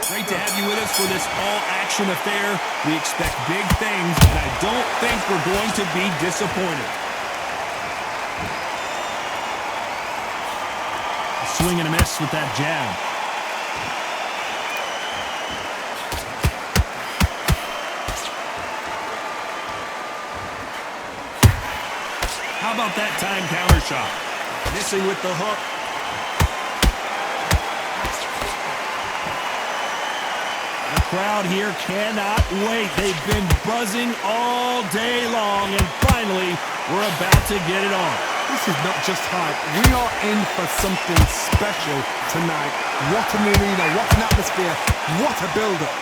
Great to have you with us for this all-action affair. We expect big things, and I don't think we're going to be disappointed. A swing and a miss with that jab. How about that time counter shot? Missing with the hook. The crowd here cannot wait. They've been buzzing all day long, and finally, we're about to get it on. This is not just hype. We are in for something special tonight. What an arena, what an atmosphere, what a build-up.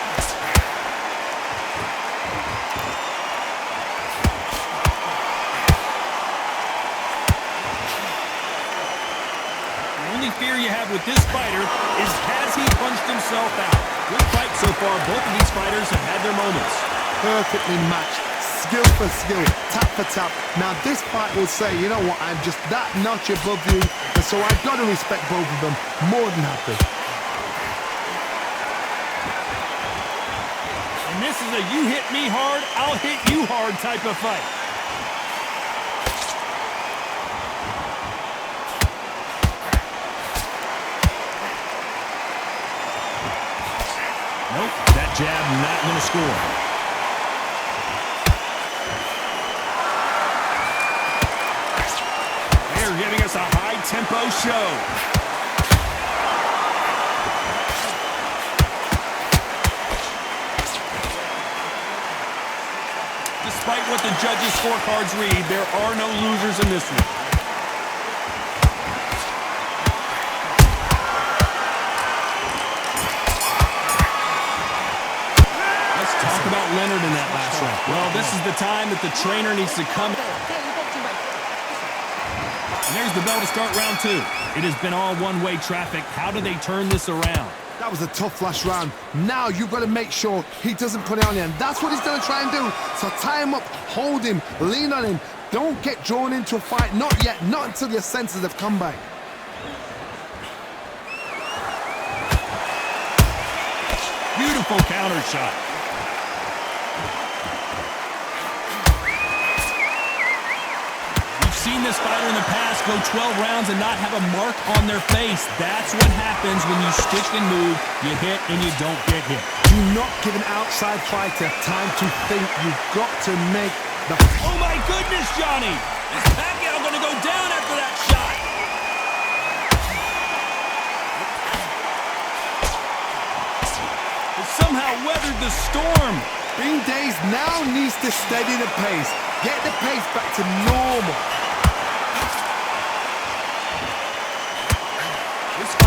The only fear you have with this fighter is, has he punched himself out? Good fight so far. Both of these fighters have had their moments. Perfectly matched, skill for skill, tap for tap. Now this fight will say, you know what, I'm just that notch above you, and so I've got to respect both of them more than happy. And this is a you hit me hard, I'll hit you hard type of fight. Nope, that jab not going to score. They're giving us a high-tempo show. Despite what the judges' scorecards read, there are no losers in this one. About Leonard in that last round. Well, this is the time that the trainer needs to come. And there's the bell to start round two. It has been all one-way traffic. How do they turn this around? That was a tough last round. Now you've got to make sure he doesn't put it on you, and that's what he's going to try and do. So tie him up, hold him, lean on him. Don't get drawn into a fight. Not yet. Not until your senses have come back. Beautiful counter shot. Seen this fighter in the past go 12 rounds and not have a mark on their face. That's what happens when you stitch and move, you hit and you don't get hit. Do not give an outside fighter time to think. You've got to make the... Oh my goodness, Johnny! Is Pacquiao gonna go down after that shot? He somehow weathered the storm. Bean Days now needs to steady the pace. Get the pace back to normal.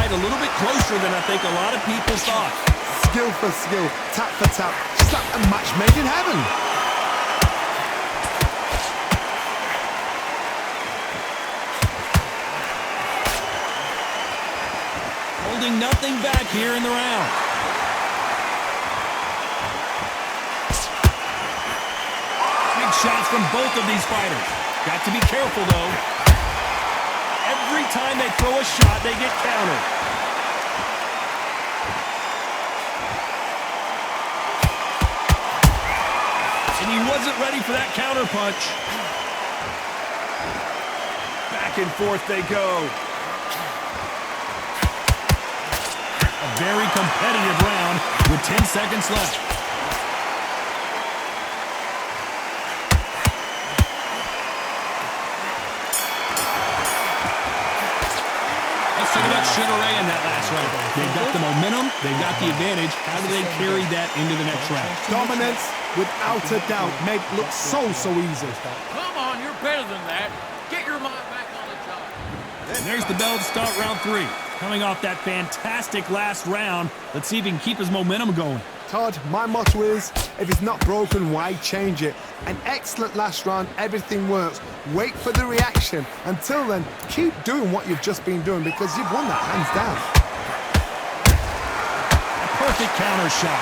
A little bit closer than I think a lot of people thought. Skill for skill, tap for tap, slap and match made in heaven. Holding nothing back here in the round. Big shots from both of these fighters. Got to be careful though. Every time they throw a shot, they get countered. And he wasn't ready for that counter punch. Back and forth they go. A very competitive round with 10 seconds left. Sugaray in that last round. They've got the momentum, they've got the advantage. How do they carry that into the next round? Dominance, without a doubt, made it look so easy. Come on, you're better than that. Get your mind back on the job. And there's the bell to start round three. Coming off that fantastic last round, let's see if he can keep his momentum going. Todd, my motto is, if it's not broken, why change it? An excellent last round, everything works. Wait for the reaction. Until then, keep doing what you've just been doing because you've won that hands down. A perfect counter shot.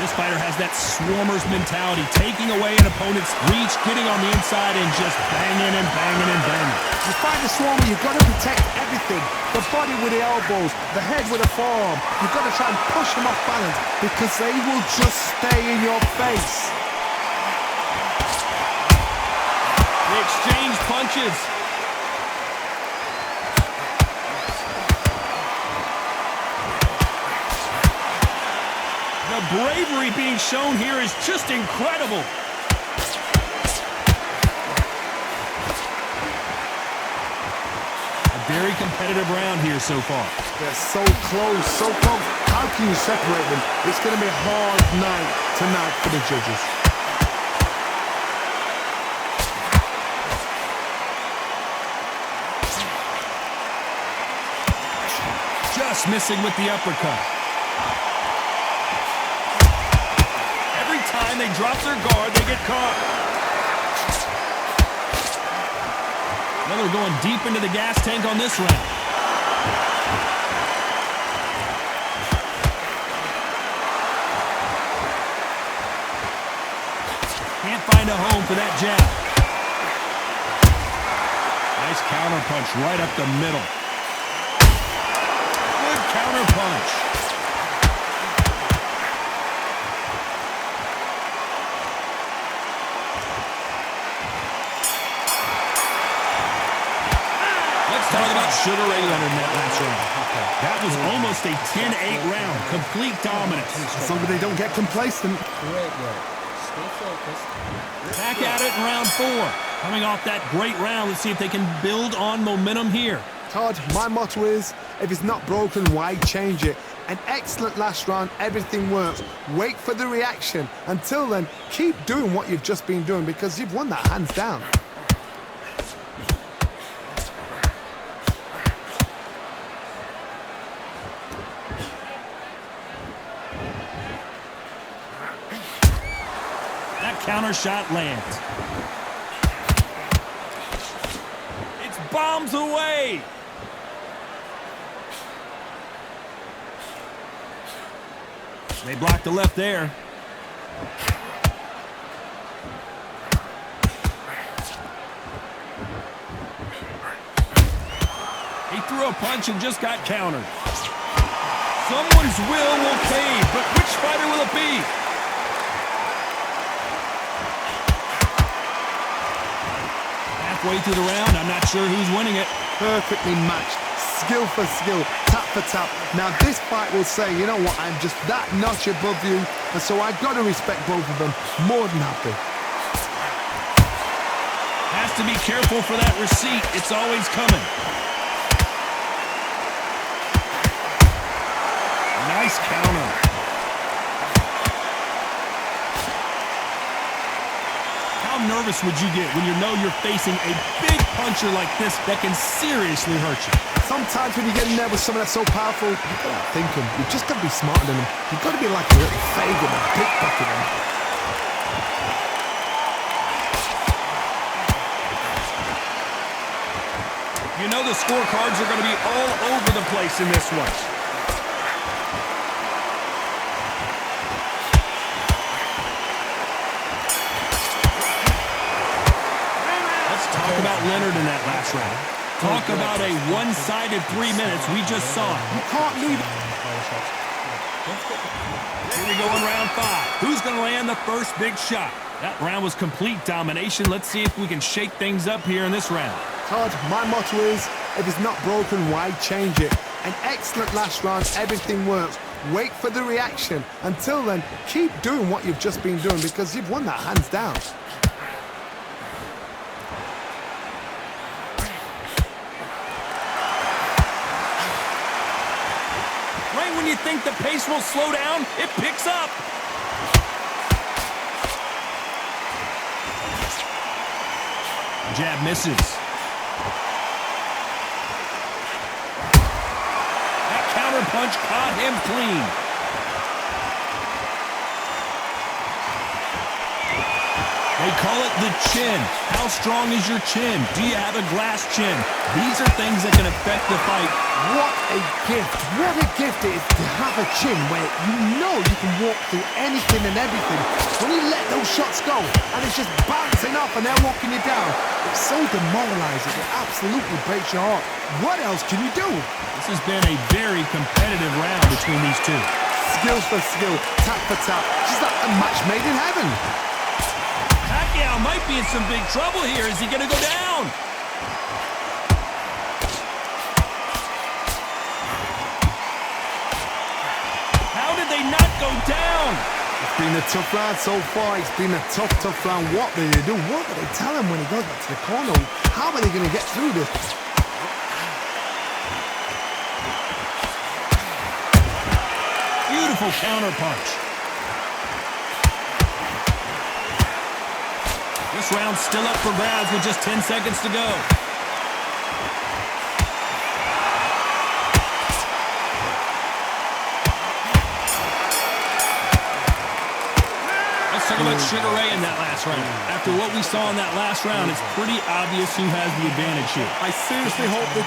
This fighter has that swarmer's mentality, taking away an opponent's reach, getting on the inside, and just banging and banging and banging. You fight the swarmer, you've got to protect everything. The body with the elbows, the head with the forearm. You've got to try and push them off balance because they will just stay in your face. They exchange punches. The bravery being shown here is just incredible. A very competitive round here so far. They're so close, so close. How can you separate them? It's going to be a hard night tonight for the judges. Just missing with the uppercut. Time they drop their guard, they get caught. Now they're going deep into the gas tank on this round. Can't find a home for that jab. Nice counter punch right up the middle. Good counter punch. Talk about Sugar Ray Leonard in that last round. That was almost a 10-8 round. Complete dominance. As long as they don't get complacent. Great work. Stay focused. Back at it in round 4. Coming off that great round, let's see if they can build on momentum here. Todd, my motto is, if it's not broken, why change it? An excellent last round, everything works. Wait for the reaction. Until then, keep doing what you've just been doing because you've won that hands down. Counter shot lands. It's bombs away. They blocked the left there. He threw a punch and just got countered. Someone's will cave, but which fighter will it be? Halfway through the round, I'm not sure who's winning it. Perfectly matched, skill for skill, tap for tap. Now this fight will say, you know what, I'm just that notch above you, and so I've got to respect both of them. More than happy. Has to be careful for that receipt. It's always coming. Nice counter. How nervous would you get when you know you're facing a big puncher like this that can seriously hurt you? Sometimes when you get in there with someone that's so powerful, you've got to think him. You've just got to be smarter than him. You've got to be like a little Fagan and pickpocket him. You know the scorecards are going to be all over the place in this one. Talk about Leonard in that last round. Talk about a one-sided 3 minutes. We just saw it. You can't leave it. Here we go in round 5. Who's going to land the first big shot? That round was complete domination. Let's see if we can shake things up here in this round. Todd, my motto is, if it's not broken, why change it? An excellent last round, everything works. Wait for the reaction. Until then, keep doing what you've just been doing because you've won that hands down. Right when you think the pace will slow down, it picks up. Jab misses. That counter punch caught him clean. They call it the chin. How strong is your chin? Do you have a glass chin? These are things that can affect respect the fight. What a gift. What a gift it is to have a chin where you know you can walk through anything and everything. When you let those shots go and it's just bouncing off and they're walking you down, it's so demoralizing. It absolutely breaks your heart. What else can you do? This has been a very competitive round between these two. Skill for skill, tap for tap. Just like a match made in heaven. Pacquiao might be in some big trouble here. Is he going to go down? How did they not go down? It's been a tough round so far. It's been a tough round. What do they do? What do they tell him when he goes back to the corner? How are they going to get through this? Beautiful counter punch. This round's still up for grabs with just 10 seconds to go. Let's talk about Sugar Ray in that last round. After what we saw in that last round, it's pretty obvious who has the advantage here. I seriously hope that...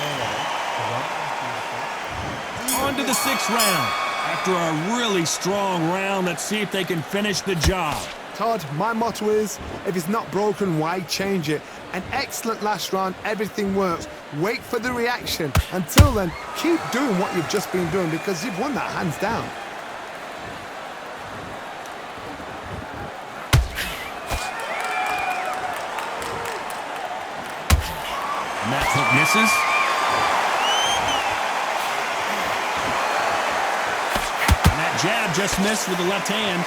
On to the 6th round. After a really strong round, let's see if they can finish the job. Todd, my motto is, if it's not broken, why change it? An excellent last round, everything works. Wait for the reaction. Until then, keep doing what you've just been doing because you've won that hands down. And that hook misses. And that jab just missed with the left hand.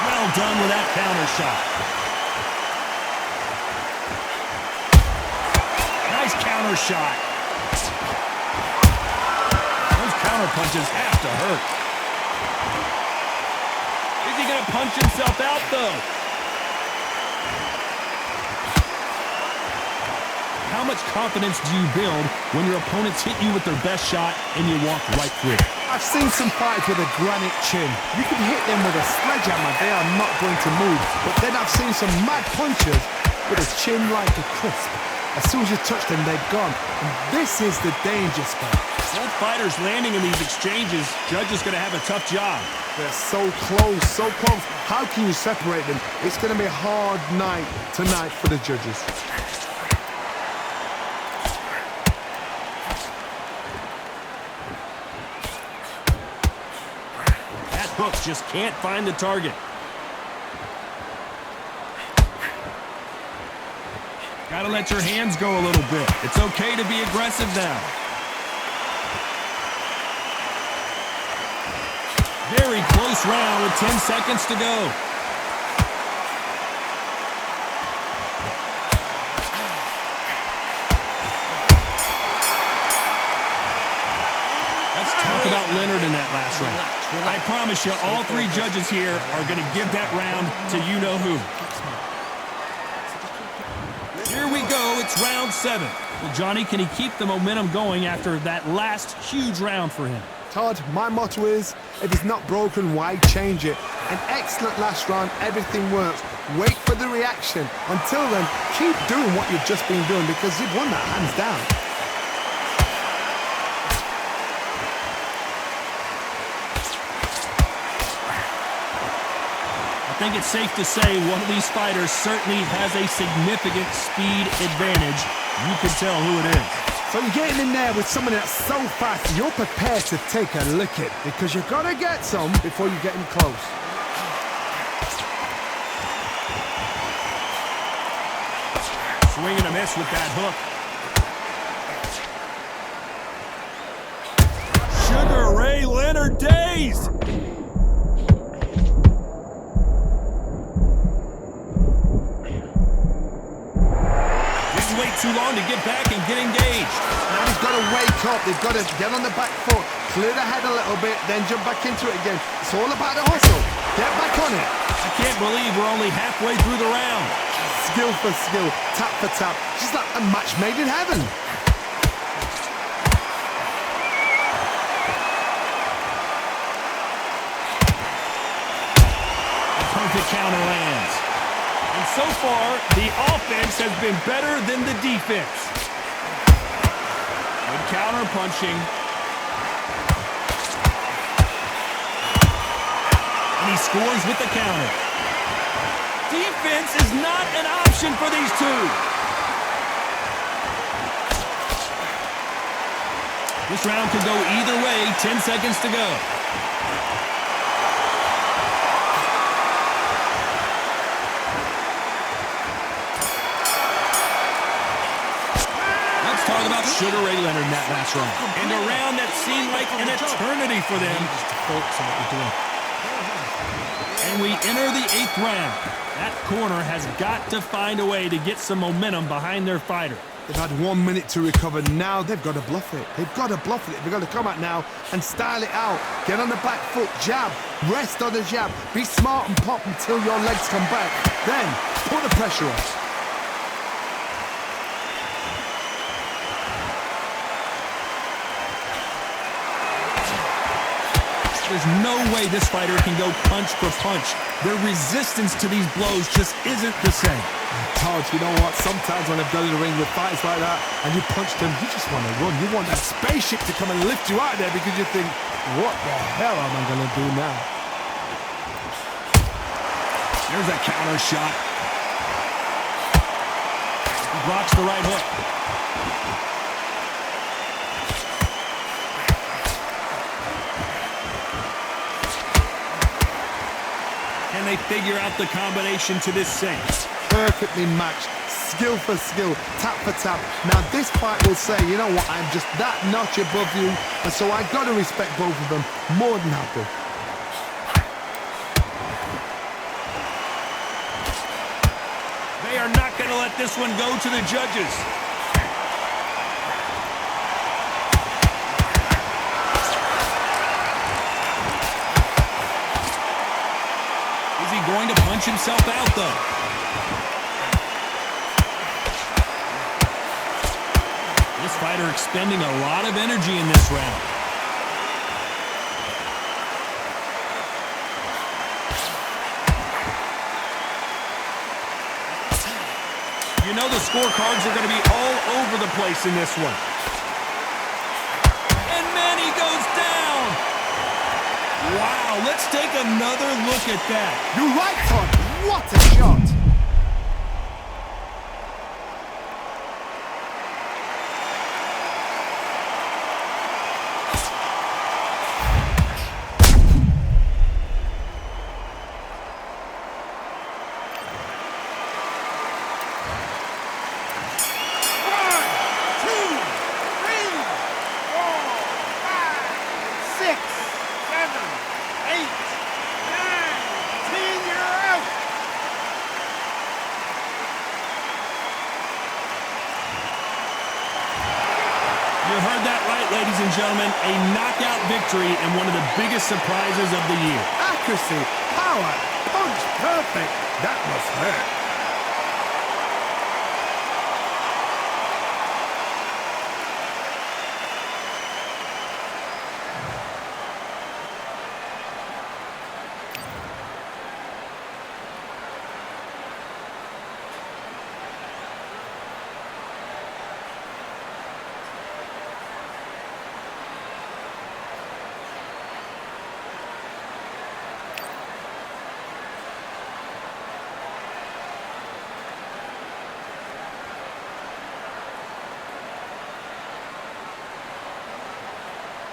Well done with that counter shot. Nice counter shot. Those counter punches have to hurt. Is he going to punch himself out, though? How much confidence do you build when your opponents hit you with their best shot and you walk right through it? I've seen some fighters with a granite chin. You can hit them with a sledgehammer, they are not going to move. But then I've seen some mad punchers with a chin like a crisp. As soon as you touch them, they're gone. And this is the danger spot. Both fighters landing in these exchanges, Judge is going to have a tough job. They're so close, so close. How can you separate them? It's going to be a hard night tonight for the judges. Hooks just can't find the target. Gotta let your hands go a little bit. It's okay to be aggressive now. Very close round with 10 seconds to go. Let's talk about Leonard in that last round. I promise you, all three judges here are going to give that round to you-know-who. Here we go. It's round 7. Well, Johnny, can he keep the momentum going after that last huge round for him? Todd, my motto is, if it's not broken, why change it? An excellent last round, everything works. Wait for the reaction. Until then, keep doing what you've just been doing because you've won that hands down. I think it's safe to say one of these fighters certainly has a significant speed advantage. You can tell who it is. So you're getting in there with someone that's so fast, you're prepared to take a licking because you've got to get some before you get him close. Swing and a miss with that hook. Sugar Ray Leonard dazed. Wait too long to get back and get engaged. Now he's got to wake up. They've got to get on the back foot, clear the head a little bit, then jump back into it again. It's all about the hustle. Get back on it. I can't believe we're only halfway through the round. Skill for skill, tap for tap. Just like a match made in heaven. A perfect counter lands. And so far, the offense has been better than the defense. counter-punching. And he scores with the counter. Defense is not an option for these two. This round could go either way. 10 seconds to go. Let's talk about Sugar Ray Leonard in that last round. And a round that seemed like an eternity for them. Just to focus on what you're doing. And we enter the 8th round. That corner has got to find a way to get some momentum behind their fighter. They've had 1 minute to recover. Now they've got to bluff it. They've got to bluff it. They've got to come out now and style it out. Get on the back foot, jab, rest on the jab. Be smart and pop until your legs come back. Then put the pressure on. There's no way this fighter can go punch for punch. Their resistance to these blows just isn't the same. Todd, you know what? Sometimes when I've done in the ring with fights like that and you punch them, you just want to run. You want that spaceship to come and lift you out there because you think, what the hell am I going to do now? There's a counter shot. He blocks the right hook. And they figure out the combination to this sink. Perfectly matched, skill for skill, tap for tap. Now this fight will say, you know what, I'm just that notch above you, and so I got to respect both of them more than happy. They are not going to let this one go to the judges. Is he going to punch himself out, though? This fighter expending a lot of energy in this round. You know the scorecards are going to be all over the place in this one. And Manny goes down. Wow, let's take another look at that. You're right, Todd. What a shot. You heard that right, ladies and gentlemen. A knockout victory and one of the biggest surprises of the year. Accuracy, power, punch, perfect. That must hurt.